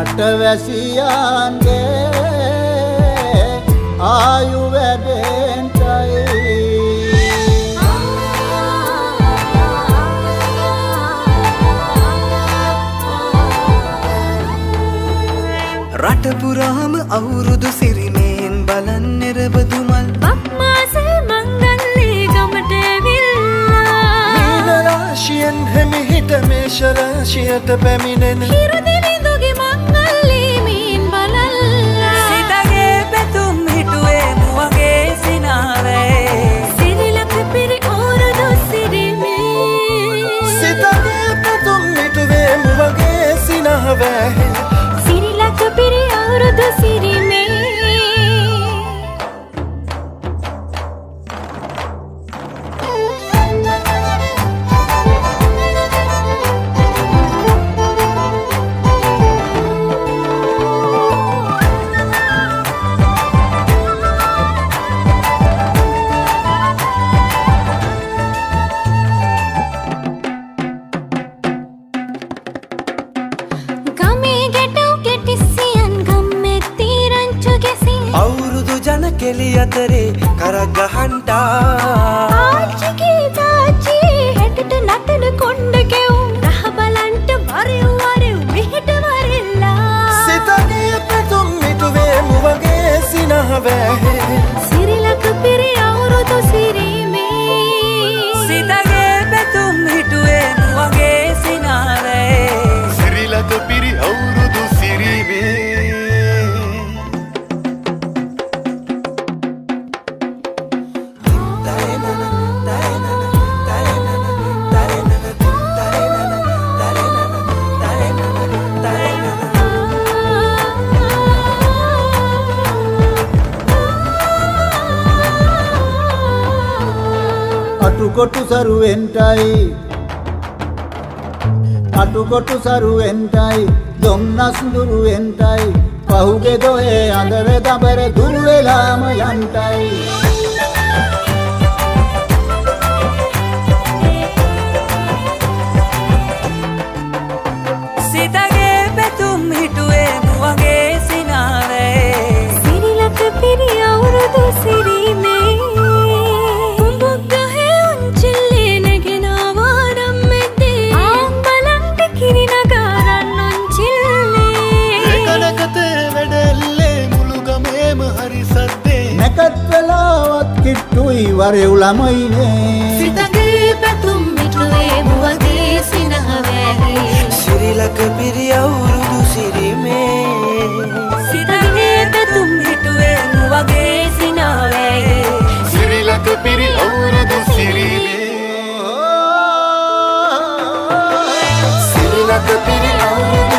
රටවැසියන්ගේ ආයු වැඩෙන්ටයි රට පුරාම අවුරුදු සිරිමෙන් බලන් නිරබදුමල් බක්මාසේ මංගල්ලේ ගමට ඇවිල්ලා මීන රාශියෙන් හැමිහිට මේෂ රාශියට පැමිණෙන හිරු දිවිඳුගේ මංගල්ලේ මීන් බලල්ලා සිතගේ පැතුම් හිටුවේ මුවගේ සිනාවේ සිරිලක පිරි ඕරුදු සිරිමේ සිතගේ පැතුම් හිටුවේ මුවගේ සිනාවේ සිරිලක පිරි ඕරුදු සිරිමේ අවුරුදු ජන කෙලි අතරේ කරක් ගහන්ටා ආච්චිගේ තාච්චී හැටට නටන කොණ්ඩ කෙවුම් රහ බලන්ට වරෙව් වරෙව් මෙහෙට වරෙල්ලා සිතගේ පැතුම් මිටුවේ මුවගේ සිනහවැහේ සිරිලක පිරි අවුරුදු සිරිමේ සිතගේ පැතුම් හිටුවේ මුවගේ සිනාවේ සිරිලක පිරි අවුරුදු සිරිමේ අටුකොටු සරුවෙන්ටයි දොම්නස්ඳුරුවෙන්ටයි පහුගේ දොහේ අඳර දබර දුර්වෙලාම යන්ටයි සිතගේ පැතුම් හිටුවේ මුවගේ සිනාවේ සිරිලක පිරි අවුරුදු සිරිමේ නැකත් වෙලාවත් කිට්ටුයි වරෙව් ළමයිනේ සිතගේ පැතුම් මිටුවේ මුවගේ සිනහවැහේ සිරිලක පිරි අවුරුදු සිරිමේ සිතගේ පැතුම් මිටුවේ මුවගේ සිනහවැහේ සිරිලක පිරි අවුරුදු සිරිමේ සිරිලක පිරි අවුරුදු